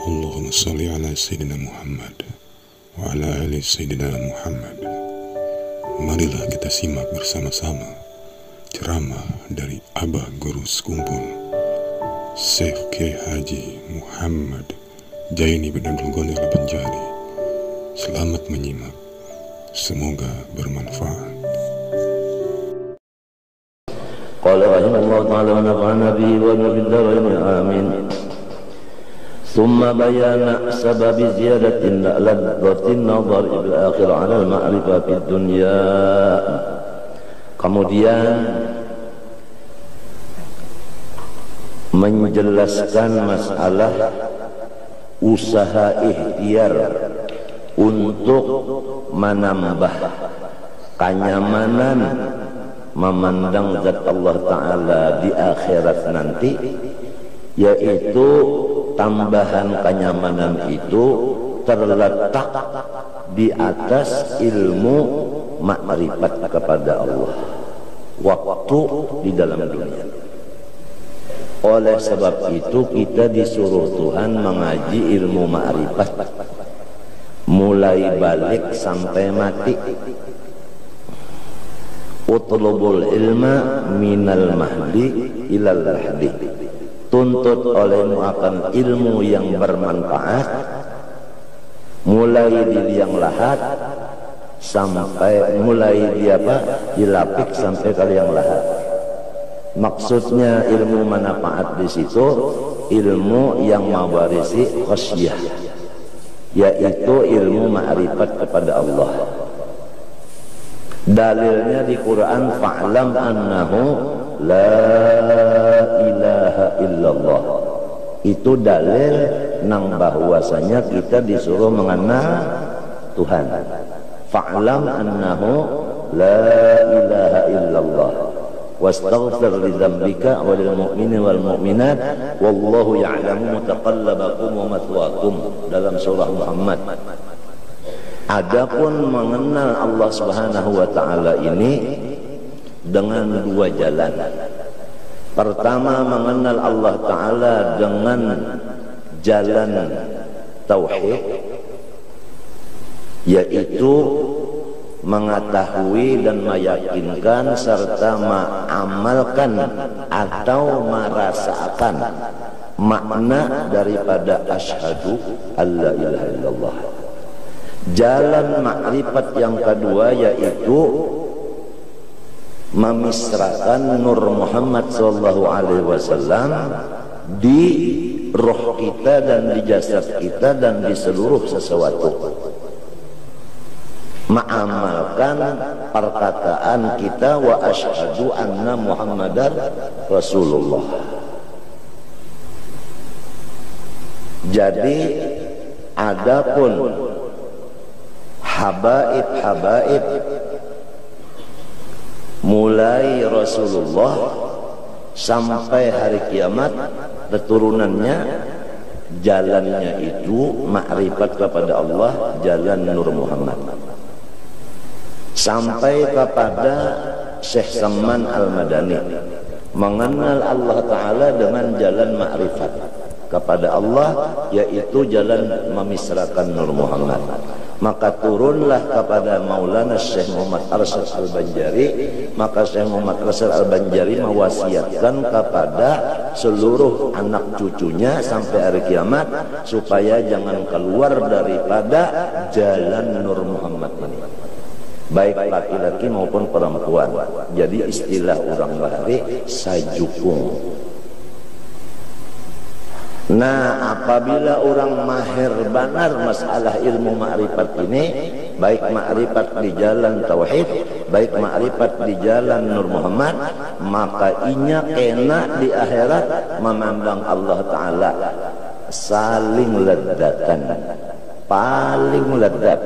Allahumma salli ala Sayyidina Muhammad wa ala ali Sayyidina Muhammad. Marilah kita simak bersama-sama ceramah dari Abah Guru Sekumpul Syekh Kiai Haji Muhammad Jaini bin Abdul Ghani Al-Banjari. Selamat menyimak, semoga bermanfaat. Qala rahimahullah ta'ala wa nafa'ana bihi wa nafid darain amin. Thumma bayana sababi ziyadatin ladzatin nazar ila akhir ala al-ma'rifah fid dunya. Kemudian menjelaskan masalah usaha ikhtiar untuk menambah kenyamanan memandang zat Allah Ta'ala di akhirat nanti, yaitu tambahan kenyamanan itu terletak di atas ilmu makrifat kepada Allah waktu di dalam dunia. Oleh sebab itu kita disuruh Tuhan mengaji ilmu makrifat mulai balik sampai mati. Utlubul ilma minal mahdi ilal lahdi. Tuntut olehmu akan ilmu yang bermanfaat mulai di liang lahat sampai mulai dilapik sampai ke liang lahat. Maksudnya ilmu manfaat di situ ilmu yang mewarisi khasyah, yaitu ilmu ma'rifat kepada Allah. Dalilnya di Quran, fa'lam annahu la ilaha illallah. Itu dalil nang bahwasanya kita disuruh mengenal Tuhan. Fa'lam annahu la ilaha illallah wastaghfir li dzambika wa lil mu'minin wal mu'minat wallahu ya'lamu mutaqallabakum wa mathwaakum, dalam surah Muhammad. Adapun mengenal Allah Subhanahu wa Ta'ala ini dengan dua jalan. Pertama, mengenal Allah Ta'ala dengan jalan tauhid, yaitu mengetahui dan meyakinkan serta mengamalkan atau merasakan makna daripada asyhadu alla ilaha illallah. Jalan makrifat yang kedua yaitu memisrakan Nur Muhammad SAW di roh kita dan di jasad kita dan di seluruh sesuatu. Mengamalkan perkataan kita wa asyhadu anna Muhammadar Rasulullah. Jadi adapun habaib mulai Rasulullah sampai hari kiamat keturunannya, jalannya itu makrifat kepada Allah, jalan Nur Muhammad. Sampai kepada Syekh Saman Al-Madani, mengenal Allah Ta'ala dengan jalan makrifat kepada Allah, yaitu jalan memisrakan Nur Muhammad. Maka turunlah kepada Maulana Syekh Muhammad Arsyad Al-Banjari. Maka Syekh Muhammad Arsyad Al-Banjari mewasiatkan kepada seluruh anak cucunya sampai hari kiamat supaya jangan keluar daripada jalan Nur Muhammad ini, baik laki-laki maupun perempuan. Jadi istilah orang bahari sajukung. Nah, apabila orang mahir benar masalah ilmu makrifat ini, baik makrifat di jalan tauhid, baik makrifat di jalan Nur Muhammad, maka inya kena di akhirat memandang Allah Ta'ala saling ledatan, paling ledat.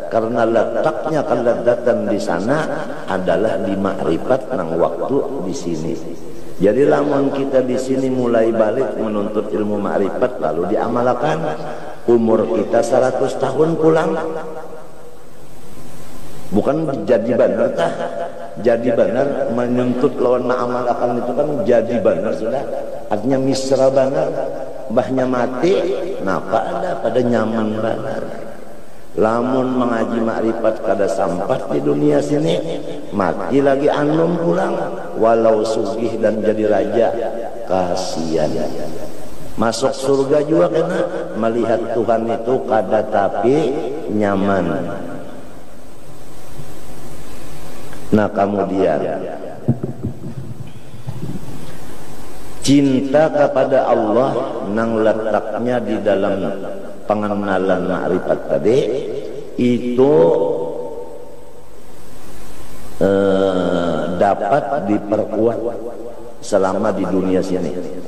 Karena letaknya keledatan di sana adalah di makrifat nang waktu di sini. Jadi lamun kita di sini mulai balik menuntut ilmu makrifat lalu diamalkan, umur kita 100 tahun pulang. Bukan jadi benar tah. Jadi benar menuntut lawan mengamalkan itu kan jadi benar sudah. Artinya misra benar. mbahnya mati, napa ada pada nyaman banget. Lamun mengaji makrifat kada sampat di dunia sini, mati lagi anum pulang, walau sugih dan jadi raja, kasihan. Masuk surga juga karena melihat Tuhan itu kada tapi nyaman. Nah kemudian cinta kepada Allah nang letaknya di dalam pengenalan makrifat tadi itu dapat diperkuat selama di dunia sini.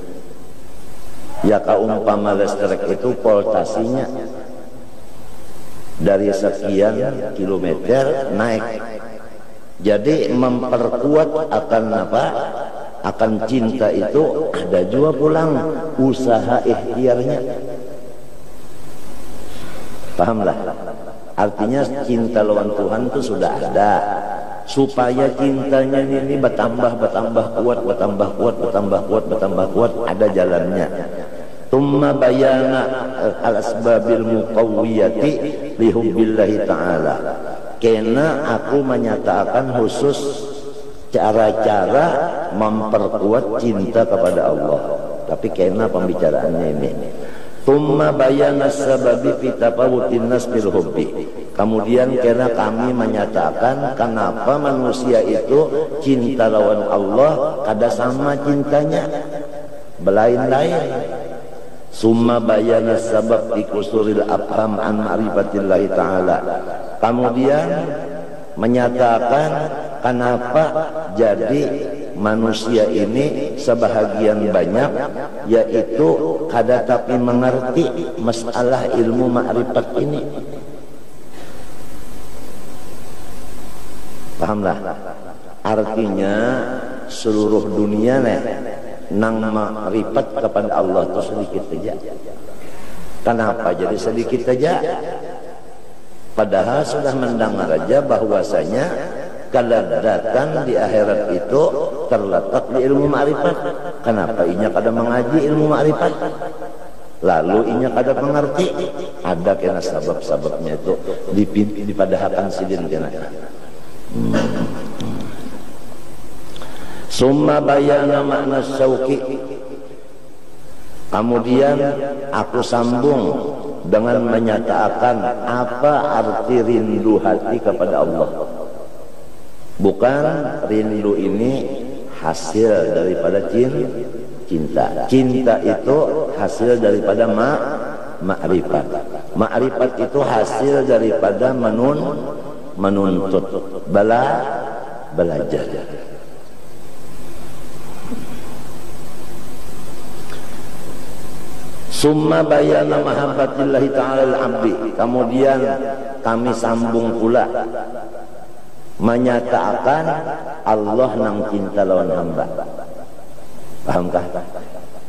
Ya kaumpama listrik itu voltasinya dari sekian kilometer naik. Jadi memperkuat akan apa? Akan cinta itu ada juga pulang usaha ikhtiarnya. Pahamlah? Artinya cinta lawan Tuhan itu sudah ada. Supaya cintanya ini bertambah kuat, ada jalannya. Tumma bayana al-asbabil muqawwiyati lihubbillahi ta'ala. Karena aku menyatakan khusus cara-cara memperkuat cinta kepada Allah. Tapi karena pembicaraannya ini. Tumma bayana sababi fi tafawutin nas bil hubbi. Kemudian karena kami menyatakan kenapa manusia itu cinta lawan Allah kada sama cintanya, belain-lain. Summa bayana sabab dikusuril afham an ma'rifatillahi ta'ala. Kemudian menyatakan kenapa jadi manusia ini sebahagian banyak yaitu kada tapi mengerti masalah ilmu ma'rifat ini. Pahamlah? Artinya seluruh dunia nang makrifat kepada Allah itu sedikit saja. Kenapa jadi sedikit saja? Padahal sudah mendengar aja bahwasanya kelezatan di akhirat itu terletak di ilmu makrifat. Kenapa inya kada mengaji ilmu makrifat? Lalu inya kada mengerti. Ada kena sebab-sebabnya itu dipadahakan sidin kena. Summa bayana makna syauqi. Kemudian aku sambung dengan menyatakan apa arti rindu hati kepada Allah. Bukan rindu ini hasil daripada cinta. Cinta itu hasil daripada ma'rifat. Ma'rifat itu hasil daripada menuntut, belajar. Summa bayana mahabbatillahi ta'ala al-abdi. Kemudian kami sambung pula menyatakan Allah nang cinta lawan hamba. Pahamkah?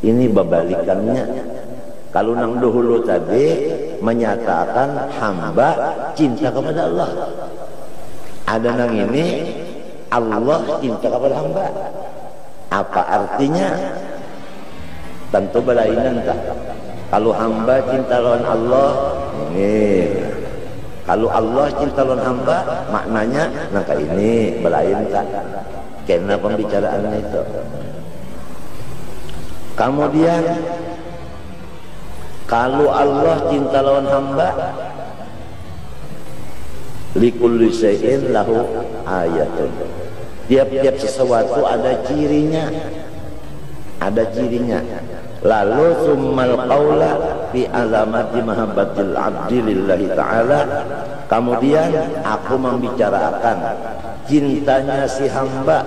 Ini berbalikannya. Kalau nang dahulu tadi menyatakan hamba cinta kepada Allah. Ada nang ini Allah cinta kepada hamba. Apa artinya? Tentu berlainan tak. Kalau hamba cinta lawan Allah, ini. Kalau Allah cinta lawan hamba, maknanya nangka ini berlain tak. Karena pembicaraan itu. Kemudian kalau Allah cinta lawan hamba, likulli syai'in lahu ayatun. Tiap-tiap sesuatu ada cirinya. Lalu summal qaula fi alamati mahabbatil abdi lillahi ta'ala. Kemudian aku membicarakan cintanya si hamba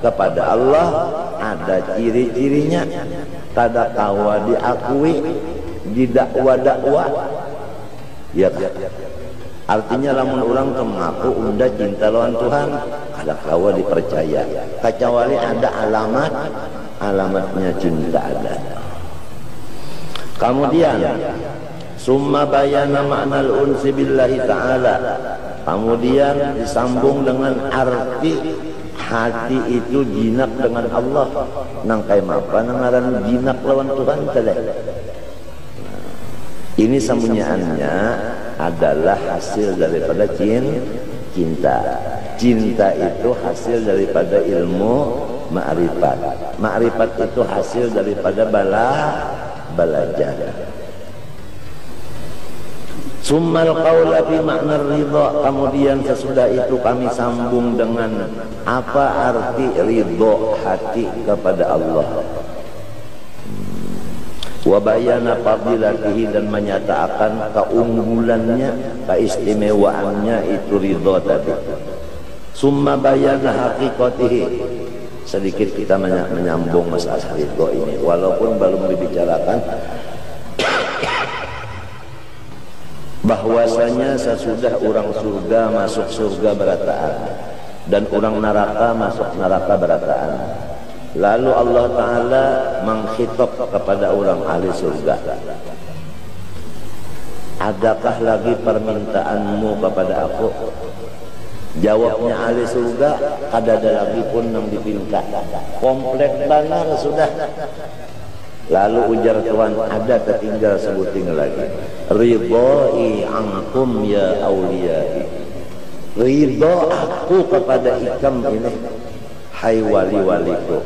kepada Allah ada ciri-cirinya. Kada kawa diakui di dakwa-dakwa. Ya kan? Artinya lamun orang mengaku unda cinta lawan Tuhan kada kawa dipercaya. Kecuali ada alamatnya cinta ada. Kemudian summa bayana ma'nal unsi billahi ta'ala. Kemudian disambung dengan arti hati itu jinak dengan Allah. Nang kaya apa nang ngaran jinak lawan Tuhan tadi. Ini sembunyiannya adalah hasil daripada cinta. Cinta itu hasil daripada ilmu ma'rifat. Ma'rifat itu hasil daripada belajar. Summal qaula fi makna ridha. Kemudian sesudah itu kami sambung dengan apa arti ridha hati kepada Allah. Wa bayana fadilatihi, dan menyatakan keunggulannya, keistimewaannya itu ridha tadi. Summa bayana haqiqatihi. Sedikit kita menyambung masalah ridha ini walaupun belum dibicarakan bahwasanya sesudah orang surga masuk surga berataan dan orang neraka masuk neraka berataan. Lalu Allah Ta'ala mengkhitab kepada orang ahli surga, adakah lagi permintaanmu kepada aku? Jawabnya ahli surga, kadada lagi pun yang dipinta, komplek benar sudah. Lalu ujar Tuhan, ada tertinggal sebuting lagi, ridhoi ankum ya awliyai, ridho aku kepada ikam ini, hai wali-waliku.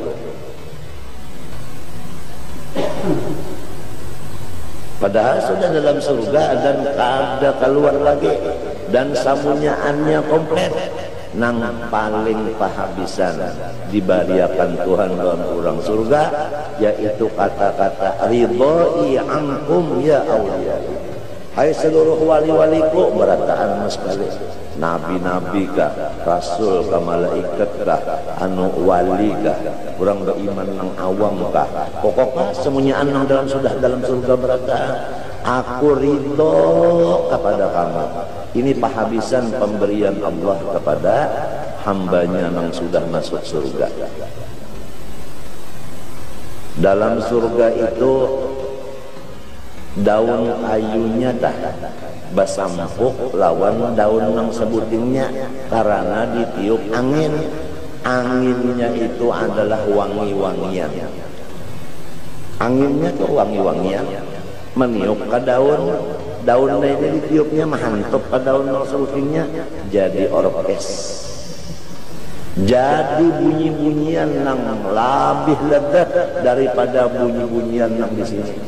Padahal sudah dalam surga dan ada keluar lagi, dan sambunyaannya komplit. Nang paling pahabisan dibariakan Tuhan dalam orang surga, yaitu kata-kata ridhoi ankum ya awliya, hai seluruh wali-waliku. Berataan mas kali, nabi-nabi kah, rasul kah, malaikat kah, anu wali kah, orang beriman nang awam kah, pokoknya semuanya nang dalam surga berataan, aku ridho kepada kamu. Ini pahabisan pemberian Allah kepada hambanya yang sudah masuk surga. Dalam surga itu daun ayunya dah basampuk lawan daun yang sebutingnya, karena ditiup angin. Anginnya itu adalah wangi-wangian. Anginnya itu wangi-wangian, meniup ke daun. Daunnya ini ditiupnya mantap ke daun sebutingnya, jadi orkes. Jadi bunyi-bunyian yang lebih ledat daripada bunyi-bunyian yang di sini.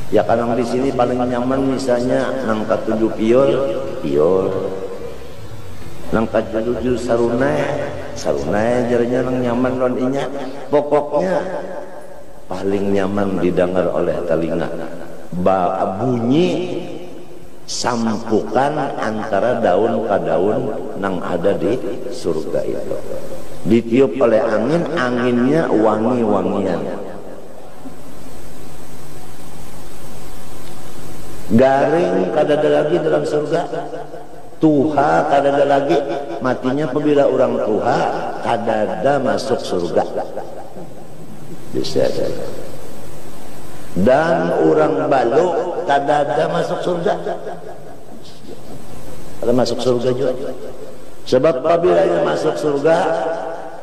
Ya kan yang di sini paling nyaman misalnya nang ketujuh piol, nang ketujuh sarunai jadinya nang nyaman rondinya. Pokoknya paling nyaman didengar oleh telinga. Bunyi sampukan antara daun ke daun nang ada di surga itu, ditiup oleh angin, anginnya wangi-wangian. Garing kadada lagi dalam surga, tuha kadada lagi. Matinya apabila orang tuha kadada masuk surga, bisa saja. Dan orang balu kadada masuk surga. Ada masuk surga juga. Sebab apabila ia masuk surga,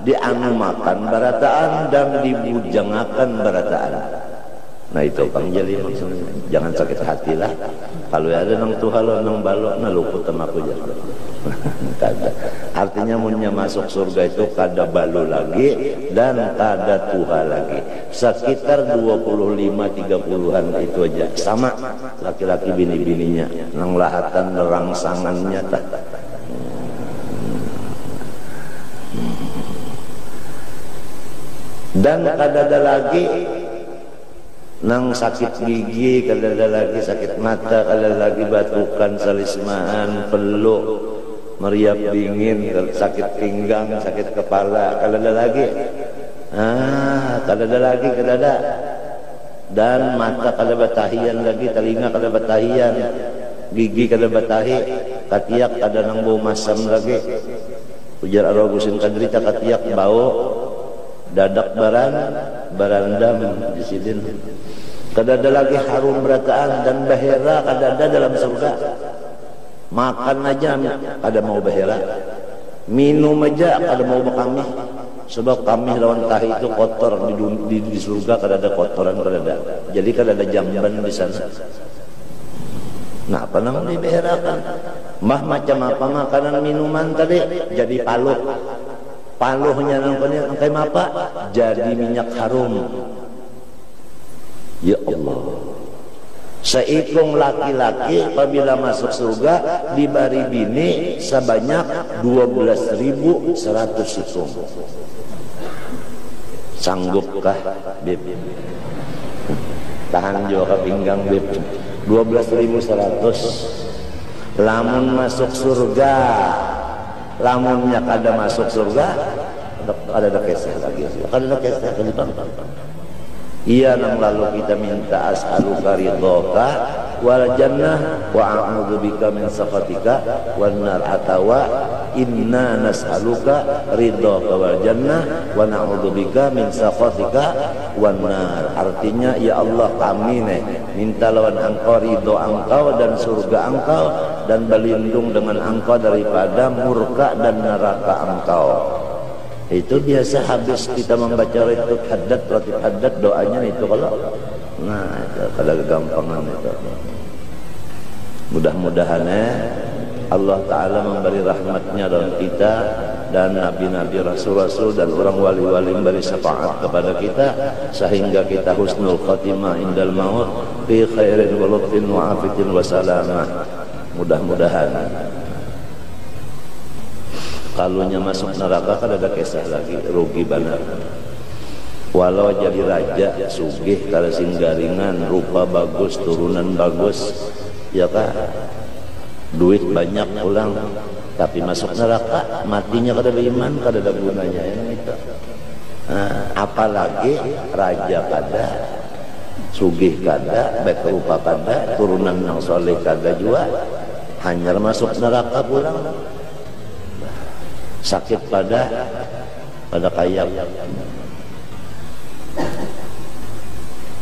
dianu makan barataan dan dibujangakan barataan. Nah itu Kang Jali maksudnya. Jangan sakit hati lah. Kalau ada nang tuhalo nang balok na luput sama aku jangan. Kada. Artinya munnya masuk surga itu kada balu lagi dan kada tuha lagi. Sekitar 25-30an itu aja. Sama laki-laki bini-bininya nang lahatan rangsangannya tak. Dan kada ada lagi nang sakit gigi, kadada lagi sakit mata, kadada lagi batukan, salismaan, peluk, meriap dingin, sakit pinggang, sakit kepala, kadada lagi. Kadada lagi, kadada. Dan mata kada batahian lagi, telinga kada batahian, gigi kada batahi, katiak kada nang bau masam lagi. Ujar Ar-Ragusin kadrita katiak bau, dadak barandam di sini. Kadada lagi harum berataan dan bahera kadada dalam surga. Makan aja kada mau bahera, minum aja kada mau bakami. Sebab kami lawan tahi itu kotor di surga, kadada kotoran kadada. Jadi kadada jamban di sana. Nah, apa namanya dibeherakan? Mah macam apa makanan minuman tadi jadi paluh. Paluhnya namanya apa? Jadi minyak harum. Ya Allah. Seikung laki-laki apabila masuk surga diberi bini sebanyak 12.100 ikung. Sanggupkah Bib? Tahan juga pinggang Bib. 12.100. Lamun masuk surga, lamunnya kada masuk surga, ada kisah lagi. Ada kisah kelipang. Iya, nang lalu kita minta as'aluka ridhoka wal jannah wa a'udzubika min sakhatika wan nar, atawa inna nas'aluka ridhoka wal jannah wa na'udzubika min sakhatika wan nar. Artinya, ya Allah, kami minta lawan engkau ridho engkau dan surga engkau, dan berlindung dengan engkau daripada murka dan neraka engkau. Itu biasa habis kita membaca ratib haddad doanya itu kalau itu kada kegampangan itu. Mudah-mudahan Allah Ta'ala memberi rahmatnya dalam kita, dan nabi-nabi, rasul-rasul dan orang wali-wali memberi syafaat kepada kita sehingga kita husnul khatimah indal maut fi khairin wa lutfin wa afitin wa salamah. Mudah-mudahan. Kalunya masuk neraka kan ada kisah lagi, rugi benar. Walau jadi raja sugih kalau singgaringan, rupa bagus, turunan bagus, ya kan, duit banyak pulang, tapi masuk neraka matinya kada beriman, kada ada gunanya itu. Apalagi raja kada, sugih kada, baik rupa kada, turunan yang soleh kada juga, hanya masuk neraka pulang. Sakit pada kayak.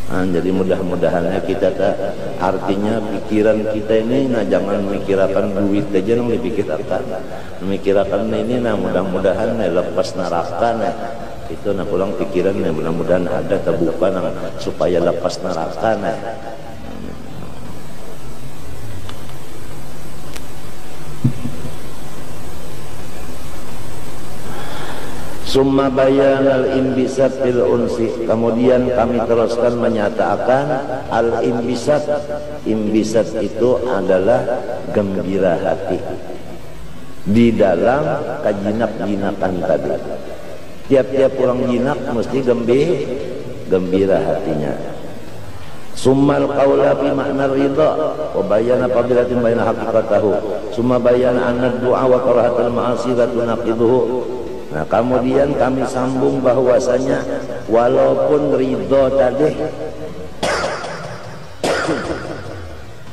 Jadi mudah-mudahannya kita artinya pikiran kita ini, jangan memikirkan duit aja, yang dipikirkan, memikirkan ini, mudah-mudahan lepas neraka itu, pulang pikiran mudah-mudahan ada terbuka supaya lepas neraka Summa bayan al-imbisat fil unsi. Kemudian kami teruskan menyatakan al-imbisat. Imbisat itu adalah gembira hati di dalam kajinak-jinakan tadi. Tiap-tiap orang jinak mesti gembira hatinya. Summal qawla fi makna ridha wa bayana fadilatin bayna haqiqatahu. Summa bayana anna du'a wa karahatul ma'asi la tunaqiduhu. Nah, kemudian kami sambung bahwasanya walaupun ridho tadi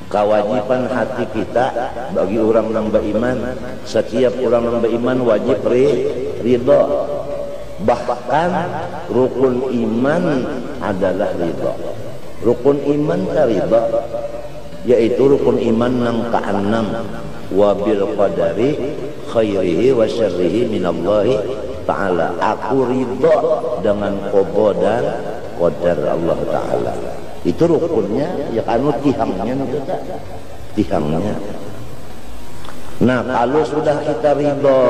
kewajiban hati kita bagi orang yang beriman, setiap orang yang beriman wajib ridho. Bahkan rukun iman adalah ridho. Rukun iman ka ridho, yaitu rukun iman yang ke-6, wabil qadari khairihi wa syarrihi minallahi ta'ala. Aku ridho dengan qada dan qadar Allah Ta'ala. Itu rukunnya, ya kanu tihangnya itu tak? Tihangnya. Nah, kalau sudah kita ridho,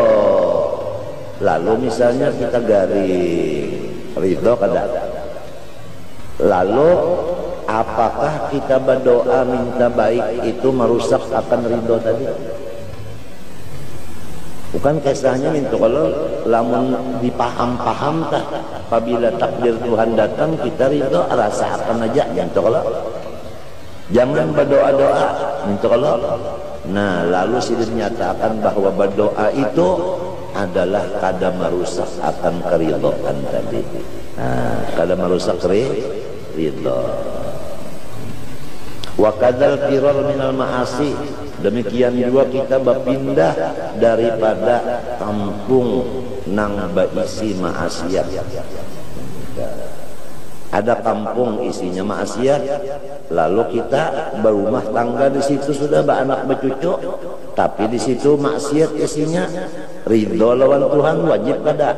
lalu misalnya kita garing ridho kada, lalu apakah kita berdoa minta baik itu merusak akan ridho tadi? Bukan kisahnya minta kalau lamun dipaham-paham tah, apabila takdir Tuhan datang kita ridho, rasakan aja minta kalau. Jangan berdoa-doa minta kalau. Nah, lalu sudah dinyatakan bahwa berdoa itu adalah kada merusak akan keridhaan tadi. Kada merusak ridho. Wa kadzal firar minal ma'asi. Demikian juga kita berpindah daripada kampung nang berisi maksiat. Ada kampung isinya maksiat, lalu kita berumah tangga di situ sudah beranak bercucu, tapi di situ maksiat isinya. Ridho lawan Tuhan wajib kada.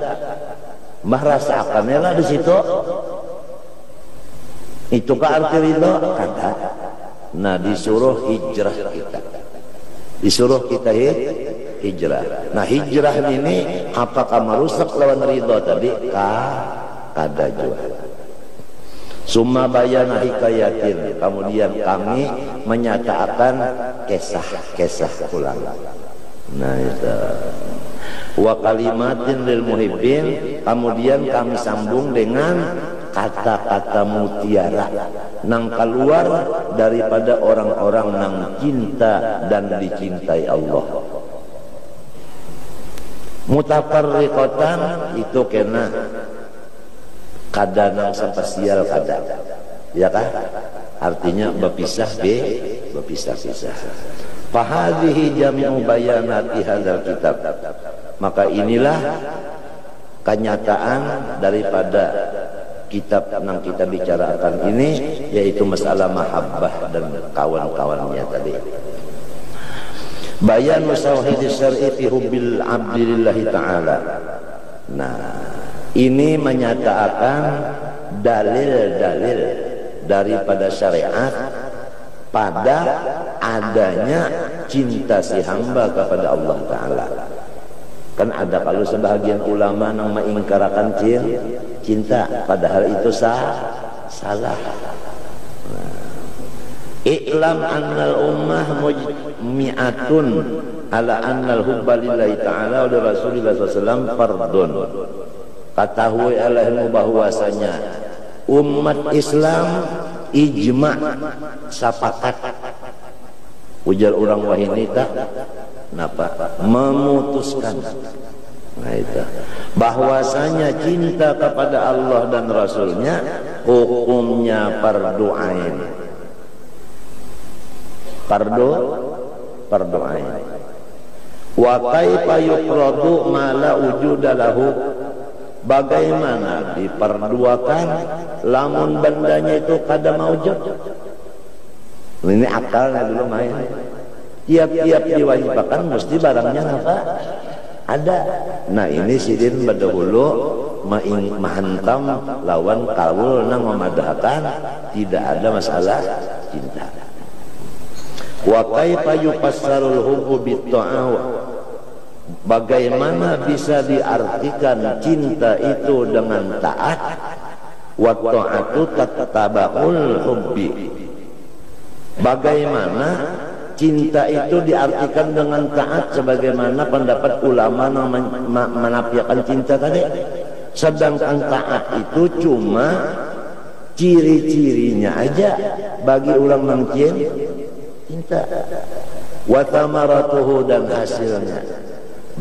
Mbah rasakannya lah di situ. Itu ka arti ridho kada. Nah, disuruh hijrah kita. Disuruh kita hijrah. Nah, hijrah ini apakah merusak lawan ridho tadi? Kada juga. Summa bayana hikayatin, kemudian kami menyatakan kisah-kisah ulang. Nah, itu. Wa kalimatin lil muhibbin, kemudian kami sambung dengan kata-kata mutiara nang keluar daripada orang-orang nang cinta dan dicintai Allah. Mutafarriqatan itu kena kada nang spesial kada, ya kan? Artinya berpisah-pisah. Fahadhihi jami'u bayanati hadzal kitab. Maka inilah kenyataan daripada kitab yang kita bicarakan ini, yaitu masalah mahabbah dan kawan-kawannya tadi. Bayan musawhidis syar'i fi hubbil abdillahi ta'ala. Nah, ini menyatakan dalil-dalil daripada syariat pada adanya cinta si hamba kepada Allah Ta'ala. Kan ada kalau sebahagian ulama yang mengingkarakan cinta, padahal itu salah. I'lam annal ummah mujmi'atun ala annal hubba lillahi ta'ala wa rasulillah sallallahu fardun. Ketahui alaihimu bahwasanya umat Islam ijma' sepakat, ujar orang wahinita napa memutuskan, nah itu bahwasanya cinta kepada Allah dan Rasulnya hukumnya fardu ain. Fardu ain. Wa kaifa yuqradu ma la wujuda lahu, bagaimana diperduakan lamun bandanya itu kada maujud. Ini akalnya dulu main. Tiap-tiap diwajibkan mesti barangnya apa? Ada. Nah, ini sidin berdahulu mahantam lawan kaul nang memadahkan tidak ada masalah cinta. Wa kaifa yufassarul hubbu bitta'ah, bagaimana bisa diartikan cinta itu dengan taat? Wa ta'atu tataba'ul hubbi, bagaimana cinta itu diartikan dengan taat sebagaimana pendapat ulama menafikan cinta tadi. Sedangkan taat itu cuma ciri-cirinya aja bagi ulang mungkin cinta. Wa thamaratuhu, dan hasilnya.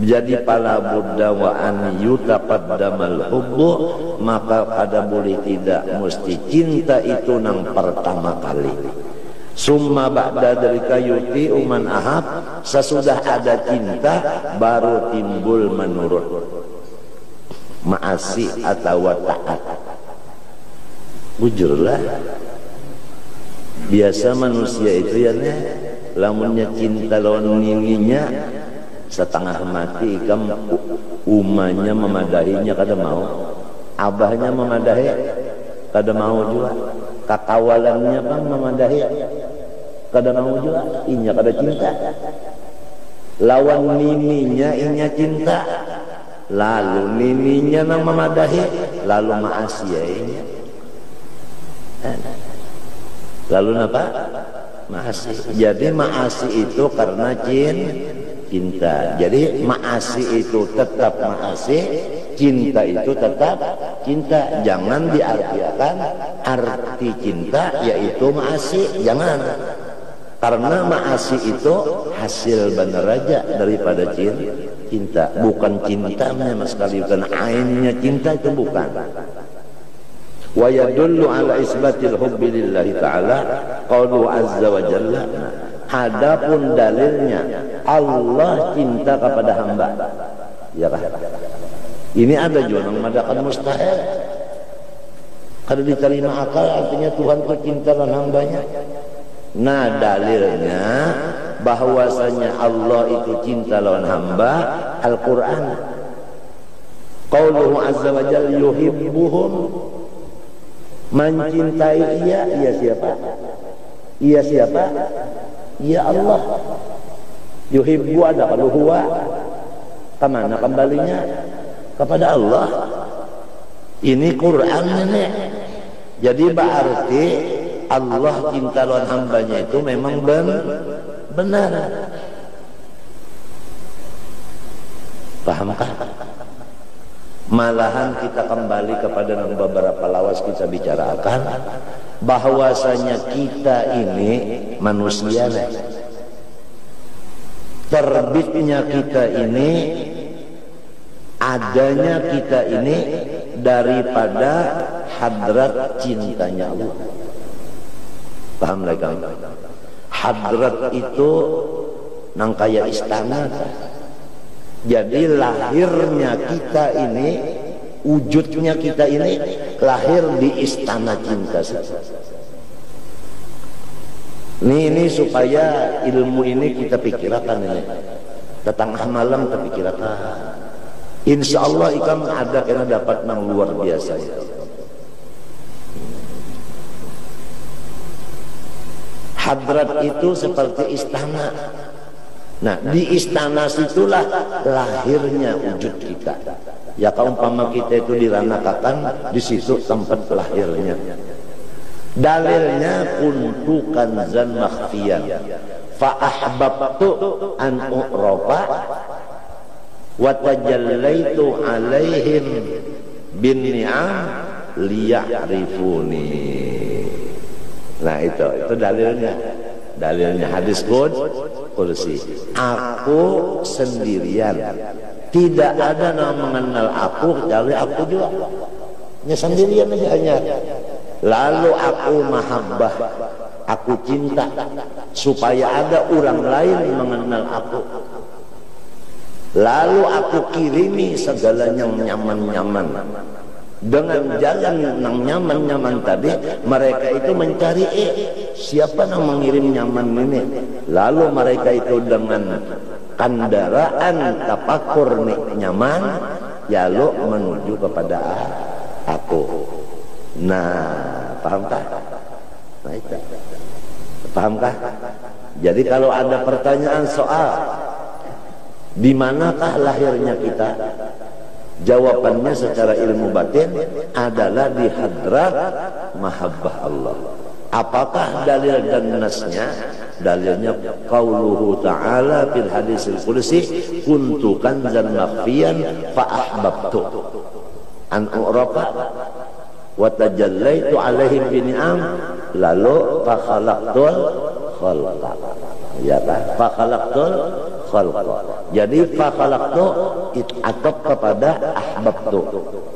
Jadi pala buddha wa an yutaqaddamal hubbu, maka kada boleh tidak mesti cinta itu nang pertama kali. Summa ba'da dalika yuti uman ahab, sesudah ada cinta baru timbul menurut maasi atau taat. Bujurlah biasa manusia itu ya nih, lamunnya cinta lawan nininya setengah mati, kam umanya memadahinya kada mau, abahnya memadahi kada mau juga, kakawalannya bang memadahi kada mau juga, inya kada cinta. Lawan nininya inya cinta, lalu nininya nang memadahi, lalu maasi ya inya. Lalu apa? Maasi. Jadi maasi itu karena cinta. Jadi maasi itu tetap maasi, cinta itu tetap cinta. Jangan diartikan arti cinta yaitu maasi, jangan. Karena maasi itu hasil benar aja daripada cinta, bukan cintanya mas sekali, bukan ainnya cinta, itu bukan. Wa yadullu ala isbatil hubbi lillahi ta'ala qaulu azza wa jalla. Adapun dalilnya Allah cinta kepada hamba, ya kan? Ini ada juga yang mengadakan mustahil. Kalau diterima akal artinya Tuhan itu cinta dengan hambanya. Nah, dalilnya bahwasanya Allah itu cinta lawan hamba Al-Quran. Qauluhu azza wa jalla yuhibbuhum, mencintai ia siapa? Ia siapa? Ia Allah. Yuhibbu ada kalau huwa. Kemana kembalinya? Kepada Allah. Ini Quran ini. Jadi berarti Allah cinta lawan hambanya itu memang benar. Pahamkah? Malahan kita kembali kepada beberapa lawas kita bicarakan bahwasanya kita ini manusia, terbitnya kita ini, adanya kita ini daripada hadrat cintanya Allah. Paham lagi? Hadrat itu nang kaya istana. Jadi lahirnya kita ini, wujudnya kita ini lahir di istana cinta. Ini supaya ilmu ini kita pikirkan ini. Tetangah malam kita pikirkan. Insya Allah ikan ada kena dapat nang luar biasa. Hadrat itu seperti istana. Nah, di istana situlah lahirnya wujud kita. Ya kaumpama kita itu diranakakan, di situ tempat lahirnya. Dalilnya kuntu kanzan makhfiyan fa ahbabtu an u'rafa wa tajallaitu alaihim bin ni'am liya'rifuni. Nah itu dalilnya. Dalilnya hadis kursi. Aku sendirian, tidak ada yang mengenal aku kecuali aku juga. Hanya sendirian aja hanya. Lalu aku mahabbah, aku cinta supaya ada orang lain mengenal aku. Lalu aku kirimi segala yang nyaman-nyaman. Dengan jalan yang nyaman-nyaman tadi, mereka itu mencari siapa yang mengirim nyaman ini. Lalu mereka itu dengan kendaraan tapakur nyaman, lalu menuju kepada aku. Nah, pahamkah? Nah, itu. Pahamkah? Jadi kalau ada pertanyaan soal di manakah lahirnya kita? Jawabannya secara ilmu batin adalah di hadrat mahabbah Allah. Apakah dalil dan nasnya? Dalilnya qauluhu ta'ala fil hadisil qudsi kuntu kanzan makhfiyan fa ahbabtu an u'rafa wa tajallaitu alaihim bi ni'am lalu fa khalaqtul khalqa. Ya kan? Fa khalaqtul khalqa. Jadi fa khalaqtu atop kepada ahbabtu.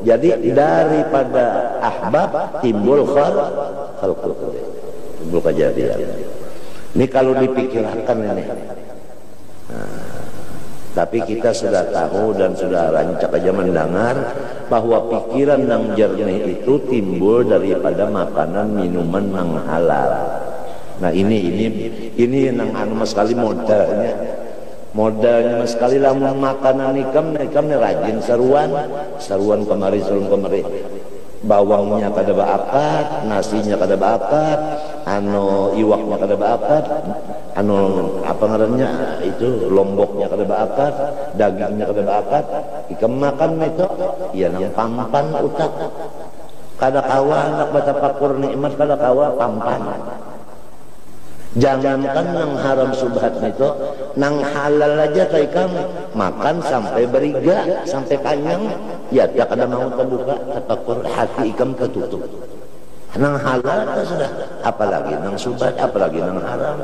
Jadi daripada ahbab timbul khalqu. Timbul kejadian. Ini kalau dipikirkan ini. Nah, tapi kita sudah tahu dan sudah rancak aja mendengar bahwa pikiran yang jernih itu timbul daripada makanan minuman yang halal. Nah ini yang anu sekali modalnya sekali lamun makanan ikam rajin saruan kemari bawangnya kada baakat, nasinya kada baakat, anu iwaknya kada baakat, anu apa ngarannya itu lomboknya kada baakat, dagingnya kada baakat, ikam makan itu ya nang pampan utak kada kawa anak batapakur nikmat kada kawa pampan. Jangankan nang haram subhat itu, nang halal aja kaikam makan sampai beriga, sampai kanyang, ya tak ada mau terbuka, tapakur hati ikam ketutup. Nang halal itu sudah, apalagi nang subhat, apalagi nang haram.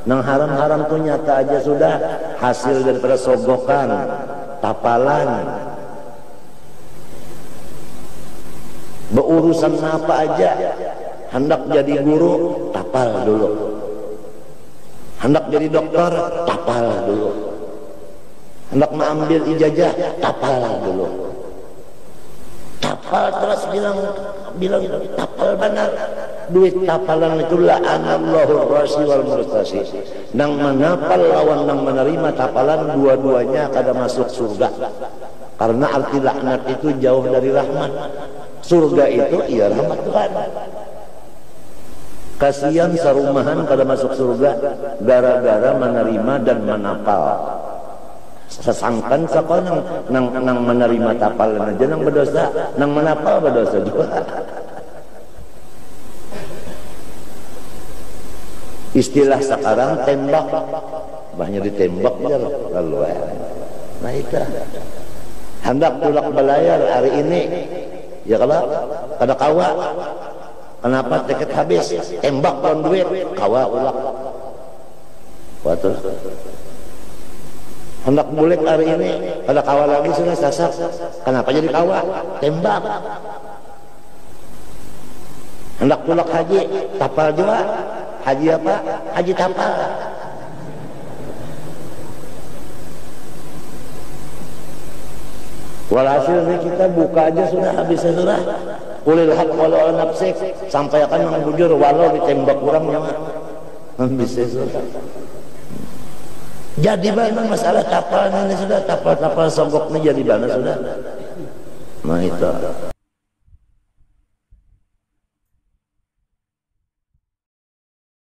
Nang haram-haram tuh nyata aja sudah hasil daripada sogokan, tapalan. Berurusan apa aja, hendak jadi guru, tapal dulu. Hendak jadi dokter, tapal dulu. Hendak mengambil ijazah, tapal dulu. Tapal terus bilang tapal benar. Duit tapalan itulah anallahu rasi wal murtasi. Nang menapal lawan nang menerima tapalan dua-duanya kada masuk surga. Karena arti laknat itu jauh dari rahmat. Surga itu ia rahmat Tuhan. Kasihan sarumahan pada masuk surga gara-gara menerima dan menapal. Sesangkan sakon nang menerima tapalan aja nang berdosa, nang menapal berdosa juga. Istilah sekarang tembak, banyak ditembak ya lalu. Nah itu hendak tulak belayar hari ini ya kalau kada kawa. Kenapa tiket habis? Tembak pon duit, kawa ulak. Waduh. Hendak bulik hari ini, kada kawa lagi sudah sasak. Kenapa jadi kawa? Tembak. Hendak tulak haji, tapal juga. Haji apa? Haji tapal. Walhasil kita buka aja sudah habis sudah. Ulil haq walau nafsik, sampai akan mengbujur walau ditembak kurangnya bisa sudah. Jadi mana masalah tapal ini sudah, tapal-tapal sogoknya jadi mana sudah. Nah itu.